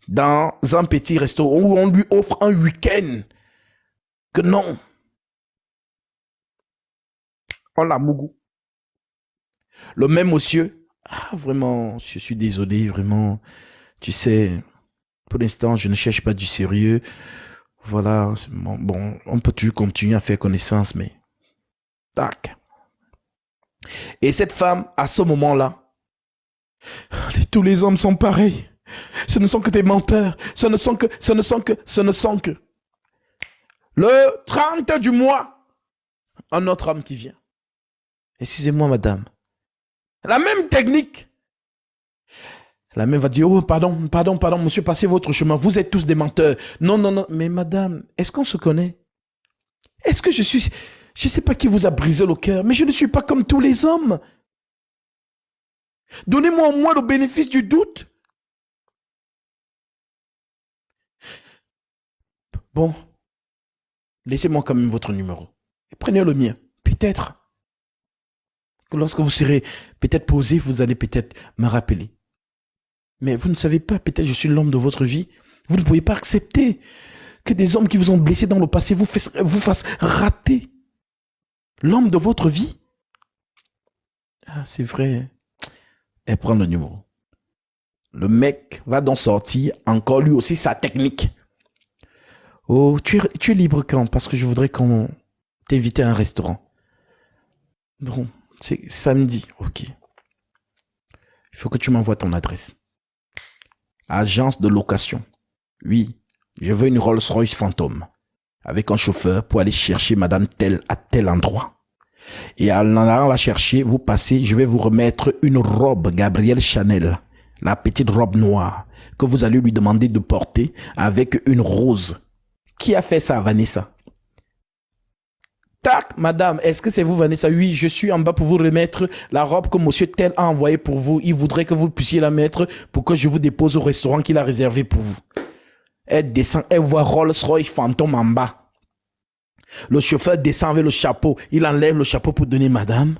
dans un petit resto où on lui offre un week-end. Que non. On l'a mougou. Le même monsieur. Ah, vraiment, je suis désolé, vraiment. Tu sais, pour l'instant, je ne cherche pas du sérieux. Voilà, bon, on peut toujours continuer à faire connaissance, mais... Tac. Et cette femme, à ce moment-là, tous les hommes sont pareils. Ce ne sont que des menteurs. Ce ne sont que. Le 30 du mois, un autre homme qui vient. Excusez-moi, madame. La même technique. La même va dire, oh, pardon, monsieur, passez votre chemin. Vous êtes tous des menteurs. Non. Mais madame, est-ce qu'on se connaît? Est-ce que je sais pas qui vous a brisé le cœur, mais je ne suis pas comme tous les hommes. Donnez-moi au moins le bénéfice du doute. Bon, laissez-moi quand même votre numéro. Et prenez le mien. Peut-être que lorsque vous serez peut-être posé, vous allez peut-être me rappeler. Mais vous ne savez pas, peut-être je suis l'homme de votre vie. Vous ne pouvez pas accepter que des hommes qui vous ont blessé dans le passé vous fassent rater l'homme de votre vie. Ah, c'est vrai. Elle prend le numéro. Le mec va donc sortir encore lui aussi sa technique. Oh, tu es libre quand? Parce que je voudrais qu'on t'invite à un restaurant. Bon, c'est samedi. Ok. Il faut que tu m'envoies ton adresse. Agence de location. Oui, je veux une Rolls-Royce Phantom. Avec un chauffeur pour aller chercher madame telle à tel endroit. Et en allant la chercher, vous passez, je vais vous remettre une robe Gabrielle Chanel. La petite robe noire que vous allez lui demander de porter avec une rose. Qui a fait ça, Vanessa? Tac, madame, est-ce que c'est vous, Vanessa? Oui, je suis en bas pour vous remettre la robe que monsieur tel a envoyée pour vous. Il voudrait que vous puissiez la mettre pour que je vous dépose au restaurant qu'il a réservé pour vous. Elle descend, elle voit Rolls-Royce Phantom en bas. Le chauffeur descend avec le chapeau. Il enlève le chapeau pour donner madame.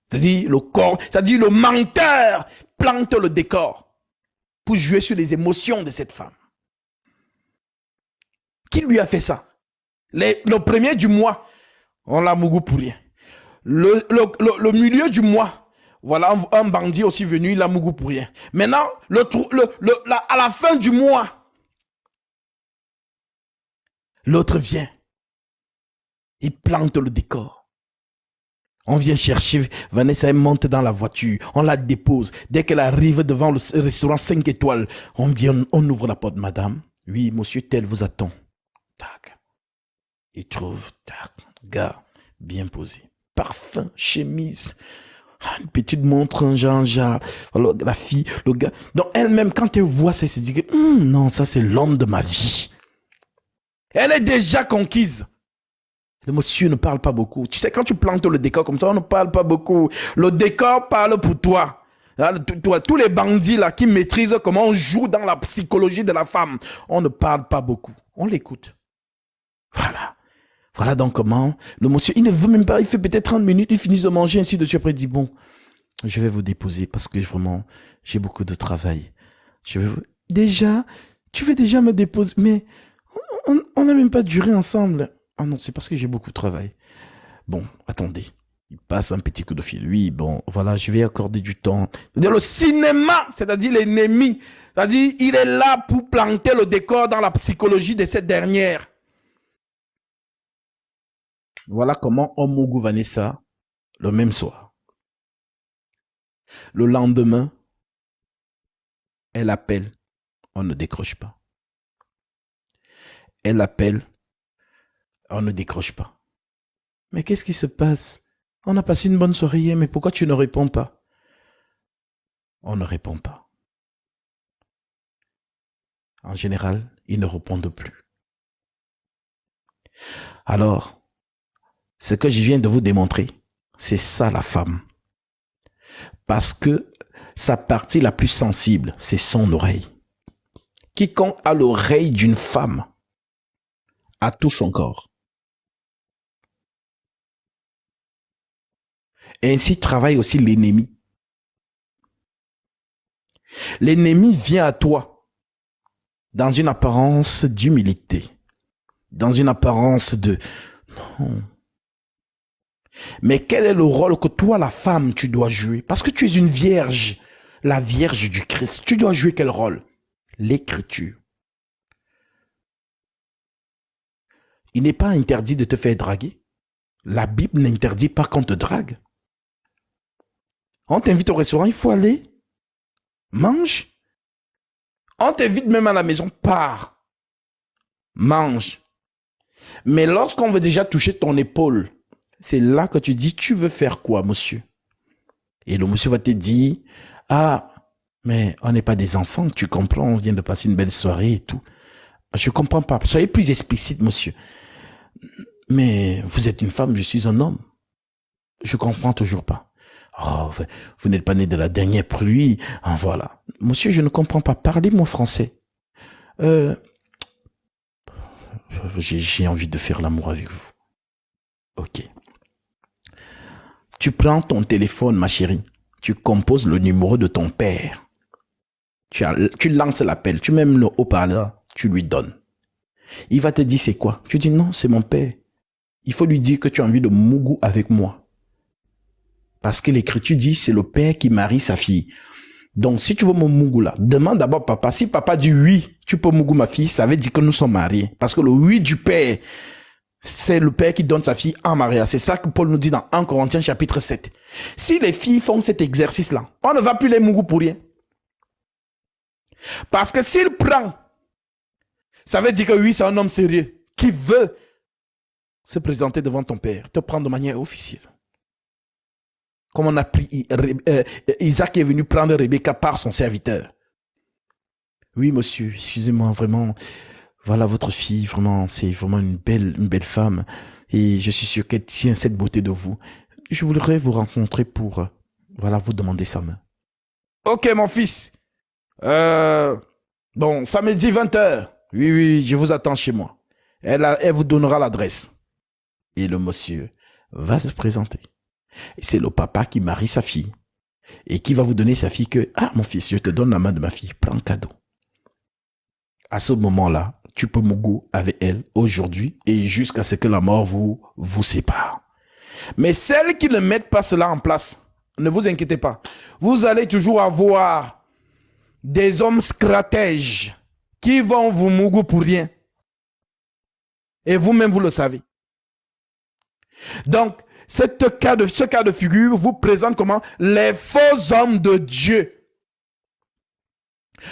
C'est-à-dire le menteur plante le décor pour jouer sur les émotions de cette femme. Qui lui a fait ça? Le premier du mois, on l'a mougou pour rien. Le milieu du mois, voilà, un bandit aussi venu, il l'a mougou pour rien. Maintenant, à la fin du mois, l'autre vient. Il plante le décor. On vient chercher Vanessa, elle monte dans la voiture. On la dépose. Dès qu'elle arrive devant le restaurant 5 étoiles, on vient, on ouvre la porte. Madame, oui, monsieur tel vous attend. Tac. Il trouve, tac, gars, bien posé. Parfum, chemise, une petite montre, un genre, alors, la fille, le gars. Donc elle-même, quand elle voit ça, elle se dit que, non, ça c'est l'homme de ma vie. Elle est déjà conquise. Le monsieur ne parle pas beaucoup. Tu sais, quand tu plantes le décor comme ça, on ne parle pas beaucoup. Le décor parle pour toi. Tous les bandits là qui maîtrisent comment on joue dans la psychologie de la femme, on ne parle pas beaucoup. On l'écoute. Voilà. Voilà donc comment le monsieur, il ne veut même pas, il fait peut-être 30 minutes, il finit de manger, ainsi de suite. Après, il dit, bon, je vais vous déposer parce que vraiment, j'ai beaucoup de travail. Déjà, tu veux déjà me déposer, mais on n'a même pas duré ensemble. Ah non, c'est parce que j'ai beaucoup de travail. Bon, attendez. Il passe un petit coup de fil. Oui, bon, voilà, je vais accorder du temps. C'est-à-dire le cinéma, c'est-à-dire l'ennemi. C'est-à-dire, il est là pour planter le décor dans la psychologie de cette dernière. Voilà comment on mougou Vanessa le même soir. Le lendemain, elle appelle. On ne décroche pas. Elle appelle. On ne décroche pas. Mais qu'est-ce qui se passe? On a passé une bonne soirée hier, mais pourquoi tu ne réponds pas? On ne répond pas. En général, ils ne répondent plus. Alors, ce que je viens de vous démontrer, c'est ça la femme. Parce que sa partie la plus sensible, c'est son oreille. Quiconque a l'oreille d'une femme a tout son corps. Ainsi travaille aussi l'ennemi. L'ennemi vient à toi dans une apparence d'humilité, dans une apparence de... Non. Mais quel est le rôle que toi, la femme, tu dois jouer? Parce que tu es une vierge, la vierge du Christ. Tu dois jouer quel rôle? L'écriture. Il n'est pas interdit de te faire draguer. La Bible n'interdit pas qu'on te drague. On t'invite au restaurant, il faut aller. Mange. On t'invite même à la maison, pars. Mange. Mais lorsqu'on veut déjà toucher ton épaule, c'est là que tu dis, tu veux faire quoi, monsieur? Et le monsieur va te dire, ah, mais on n'est pas des enfants, tu comprends, on vient de passer une belle soirée et tout. Je comprends pas. Soyez plus explicite, monsieur. Mais vous êtes une femme, je suis un homme. Je comprends toujours pas. Oh, vous n'êtes pas né de la dernière pluie. Ah, voilà. Monsieur, je ne comprends pas. Parlez-moi français. J'ai envie de faire l'amour avec vous. Ok. Tu prends ton téléphone, ma chérie. Tu composes le numéro de ton père. Tu lances l'appel. Tu mets le haut-parleur. Tu lui donnes. Il va te dire c'est quoi? Tu dis non, c'est mon père. Il faut lui dire que tu as envie de mougou avec moi. Parce que l'écriture dit c'est le père qui marie sa fille. Donc si tu veux mon mougou là, demande d'abord papa. Si papa dit oui, tu peux mougou ma fille, ça veut dire que nous sommes mariés. Parce que le oui du père, c'est le père qui donne sa fille en mariage. C'est ça que Paul nous dit dans 1 Corinthiens chapitre 7. Si les filles font cet exercice-là, on ne va plus les mougou pour rien. Parce que s'il prend, ça veut dire que oui, c'est un homme sérieux qui veut se présenter devant ton père, te prendre de manière officielle. Comme on a pris, Isaac est venu prendre Rebecca par son serviteur. Oui, monsieur, excusez-moi, vraiment, voilà votre fille, vraiment, c'est vraiment une belle femme. Et je suis sûr qu'elle tient cette beauté de vous. Je voudrais vous rencontrer pour, voilà, vous demander sa main. Ok, mon fils. Bon, samedi 20h. Oui, je vous attends chez moi. Elle vous donnera l'adresse. Et le monsieur va se présenter. Et c'est le papa qui marie sa fille. Et qui va vous donner sa fille que, ah, mon fils, je te donne la main de ma fille. Prends le cadeau. À ce moment-là, tu peux mougou avec elle aujourd'hui et jusqu'à ce que la mort vous sépare. Mais celles qui ne mettent pas cela en place, ne vous inquiétez pas. Vous allez toujours avoir des hommes stratèges qui vont vous mougou pour rien. Et vous-même, vous le savez. Donc, ce cas de figure vous présente comment les faux hommes de Dieu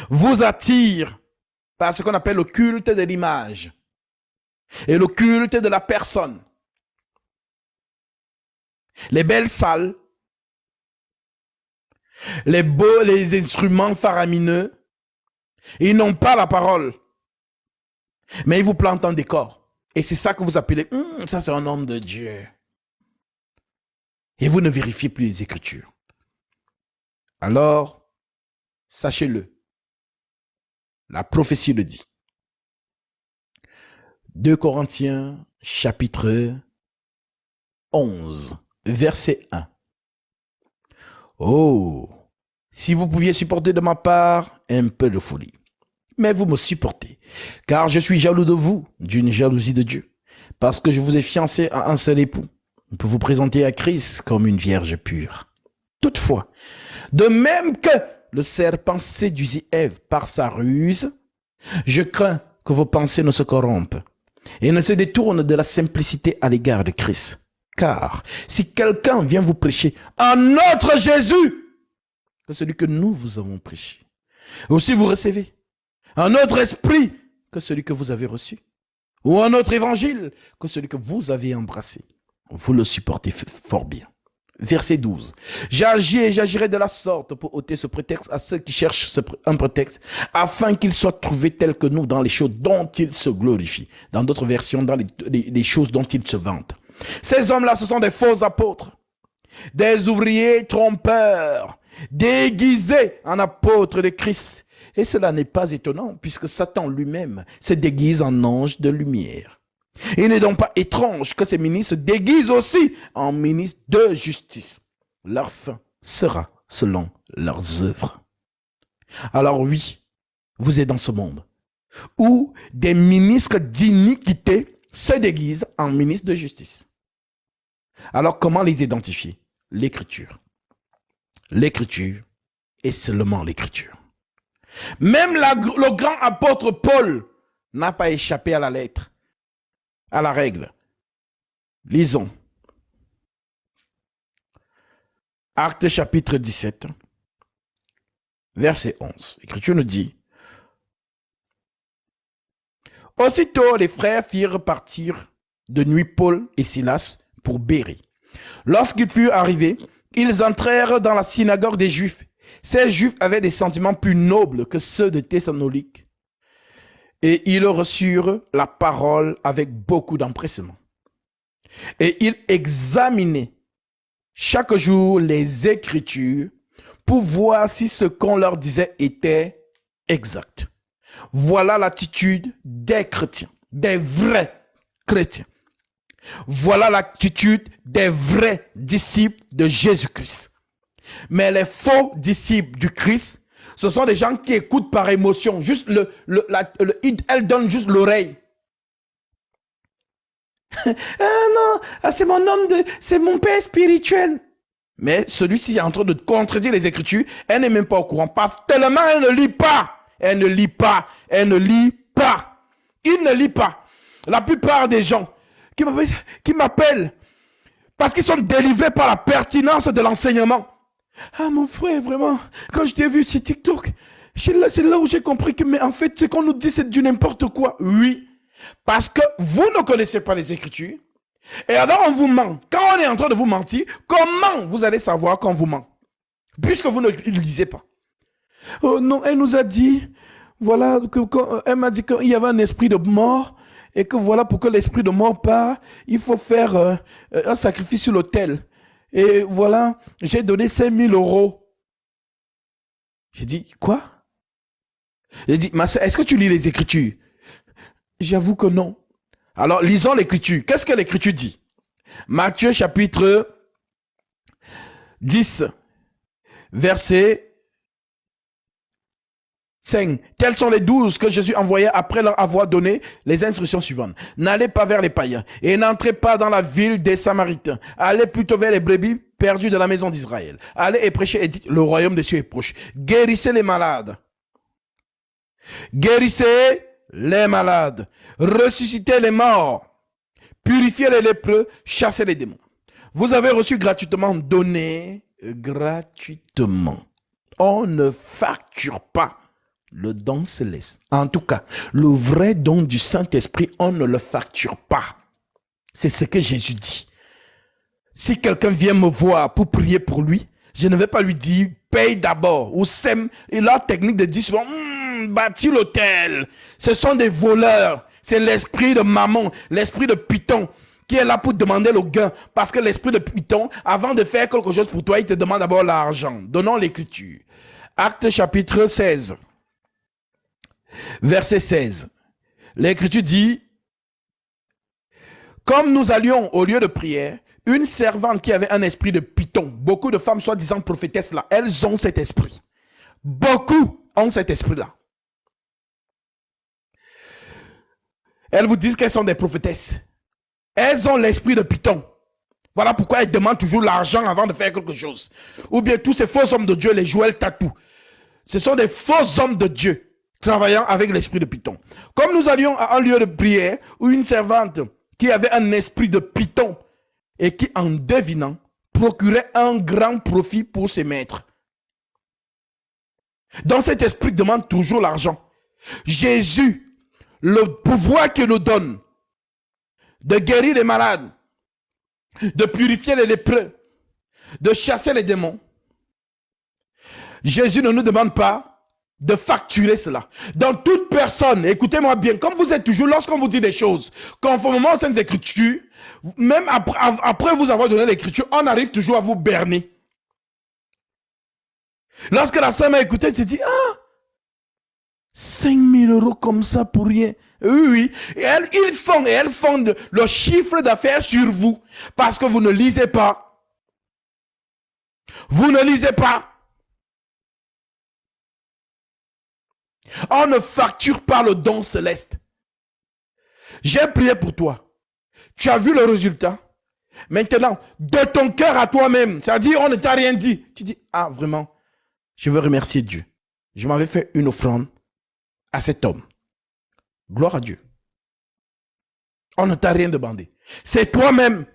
vous attirent par ce qu'on appelle le culte de l'image et le culte de la personne. Les belles salles, les instruments faramineux, ils n'ont pas la parole, mais ils vous plantent en décor. Et c'est ça que vous appelez, ça c'est un homme de Dieu. Et vous ne vérifiez plus les Écritures. Alors, sachez-le, la prophétie le dit. 2 Corinthiens, chapitre 11, verset 1. Oh, si vous pouviez supporter de ma part un peu de folie. Mais vous me supportez, car je suis jaloux de vous, d'une jalousie de Dieu, parce que je vous ai fiancé à un seul époux, pour vous présenter à Christ comme une vierge pure. Toutefois, de même que le serpent séduisit Ève par sa ruse, je crains que vos pensées ne se corrompent et ne se détournent de la simplicité à l'égard de Christ. Car si quelqu'un vient vous prêcher un autre Jésus que celui que nous vous avons prêché, ou si vous recevez un autre esprit que celui que vous avez reçu, ou un autre évangile que celui que vous avez embrassé, vous le supportez fort bien. Verset 12. J'agis et j'agirai de la sorte pour ôter ce prétexte à ceux qui cherchent un prétexte, afin qu'ils soient trouvés tels que nous dans les choses dont ils se glorifient. Dans d'autres versions, dans les choses dont ils se vantent. Ces hommes-là, ce sont des faux apôtres, des ouvriers trompeurs, déguisés en apôtres de Christ. Et cela n'est pas étonnant, puisque Satan lui-même se déguise en ange de lumière. Il n'est donc pas étrange que ces ministres se déguisent aussi en ministres de justice. leur fin sera selon leurs œuvres. Alors oui, vous êtes dans ce monde où des ministres d'iniquité se déguisent en ministres de justice. Alors comment les identifier? L'écriture. L'écriture et seulement l'écriture. Même le grand apôtre Paul n'a pas échappé à la lettre, à la règle. Lisons. Actes chapitre 17, verset 11. L'écriture nous dit: aussitôt les frères firent partir de nuit Paul et Silas pour Bérée. Lorsqu'ils furent arrivés, ils entrèrent dans la synagogue des Juifs. Ces Juifs avaient des sentiments plus nobles que ceux de Thessalonique. Et ils reçurent la parole avec beaucoup d'empressement. Et ils examinaient chaque jour les Écritures pour voir si ce qu'on leur disait était exact. Voilà l'attitude des chrétiens, des vrais chrétiens. Voilà l'attitude des vrais disciples de Jésus-Christ. Mais les faux disciples du Christ, ce sont des gens qui écoutent par émotion. Juste elles donnent juste l'oreille. Non, c'est mon homme, c'est mon père spirituel. Mais celui-ci est en train de contredire les Écritures. Elle n'est même pas au courant. Pas tellement elle ne lit pas. Elle ne lit pas. Elle ne lit pas. Il ne lit pas. La plupart des gens qui m'appellent parce qu'ils sont délivrés par la pertinence de l'enseignement. Ah mon frère, vraiment, quand je t'ai vu sur TikTok, c'est là où j'ai compris que, mais en fait, ce qu'on nous dit, c'est du n'importe quoi. Oui, parce que vous ne connaissez pas les Écritures, et alors on vous ment. Quand on est en train de vous mentir, comment vous allez savoir qu'on vous ment? Puisque vous ne lisez pas. Oh non, elle nous a dit, voilà, elle m'a dit qu'il y avait un esprit de mort, et que voilà, pour que l'esprit de mort part, il faut faire un sacrifice sur l'autel. Et voilà, j'ai donné 5 000 €. J'ai dit, quoi? J'ai dit, ma soeur, est-ce que tu lis les Écritures? J'avoue que non. Alors, lisons l'Écriture. Qu'est-ce que l'Écriture dit? Matthieu chapitre 10, verset 5. Tels sont les 12 que Jésus envoya après leur avoir donné les instructions suivantes. N'allez pas vers les païens et n'entrez pas dans la ville des Samaritains. Allez plutôt vers les brebis perdues de la maison d'Israël. Allez et prêchez et dites, le royaume des cieux est proche. Guérissez les malades. Guérissez les malades. Ressuscitez les morts. Purifiez les lépreux. Chassez les démons. Vous avez reçu gratuitement, donnez gratuitement. On ne facture pas le don céleste. En tout cas, le vrai don du Saint-Esprit, on ne le facture pas. C'est ce que Jésus dit. Si quelqu'un vient me voir pour prier pour lui, je ne vais pas lui dire, paye d'abord. Ou sème. Et leur technique de dire souvent, bâtis l'autel. Ce sont des voleurs. C'est l'esprit de Mammon, l'esprit de Python, qui est là pour demander le gain. Parce que l'esprit de Python, avant de faire quelque chose pour toi, il te demande d'abord l'argent. Donnons l'Écriture. Actes chapitre 16. Verset 16. L'Écriture dit, comme nous allions au lieu de prière, une servante qui avait un esprit de Python, beaucoup de femmes soi-disant prophétesses là, elles ont cet esprit. Beaucoup ont cet esprit-là. Elles vous disent qu'elles sont des prophétesses. Elles ont l'esprit de Python. Voilà pourquoi elles demandent toujours l'argent avant de faire quelque chose. Ou bien tous ces faux hommes de Dieu, les Joël Tatou. Ce sont des faux hommes de Dieu travaillant avec l'esprit de Python. Comme nous allions à un lieu de prière où une servante qui avait un esprit de Python et qui, en devinant, procurait un grand profit pour ses maîtres. Dans cet esprit demande toujours l'argent. Jésus, le pouvoir qu'il nous donne de guérir les malades, de purifier les lépreux, de chasser les démons, Jésus ne nous demande pas de facturer cela. Dans toute personne, écoutez-moi bien, comme vous êtes toujours, lorsqu'on vous dit des choses, conformément aux Saintes Écritures, même après vous avoir donné l'Écriture, on arrive toujours à vous berner. Lorsque la sœur m'a écouté, tu te dis, 5 000 € comme ça pour rien. Oui, oui. Et elles font le chiffre d'affaires sur vous parce que vous ne lisez pas. Vous ne lisez pas. On ne facture pas le don céleste. J'ai prié pour toi. Tu as vu le résultat. Maintenant, de ton cœur à toi-même, c'est-à-dire on ne t'a rien dit. Tu dis, ah vraiment, je veux remercier Dieu. Je m'avais fait une offrande à cet homme. Gloire à Dieu. On ne t'a rien demandé. C'est toi-même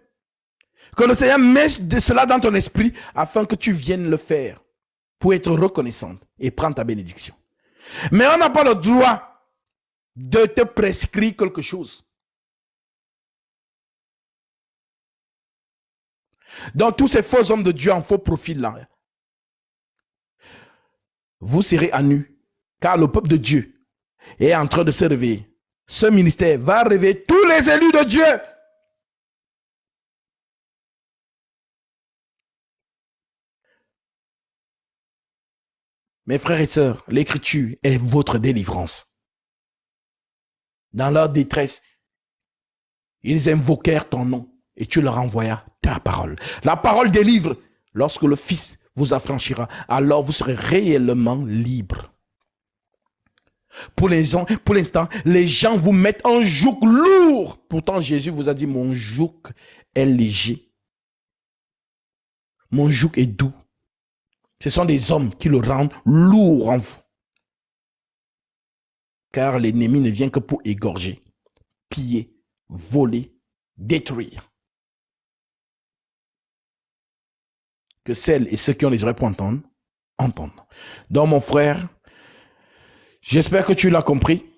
que le Seigneur met cela dans ton esprit afin que tu viennes le faire pour être reconnaissante et prendre ta bénédiction. Mais on n'a pas le droit de te prescrire quelque chose. Donc tous ces faux hommes de Dieu en faux profil là, vous serez à nu, car le peuple de Dieu est en train de se réveiller. Ce ministère va réveiller tous les élus de Dieu. Mes frères et sœurs, l'écriture est votre délivrance. Dans leur détresse, ils invoquèrent ton nom et tu leur envoyas ta parole. La parole délivre. Lorsque le Fils vous affranchira, alors vous serez réellement libre. Pour l'instant, les gens vous mettent un joug lourd. Pourtant, Jésus vous a dit, mon joug est léger. Mon joug est doux. Ce sont des hommes qui le rendent lourd en vous. Car l'ennemi ne vient que pour égorger, piller, voler, détruire. Que celles et ceux qui ont les oreilles pour entendre, entendent. Donc mon frère, j'espère que tu l'as compris.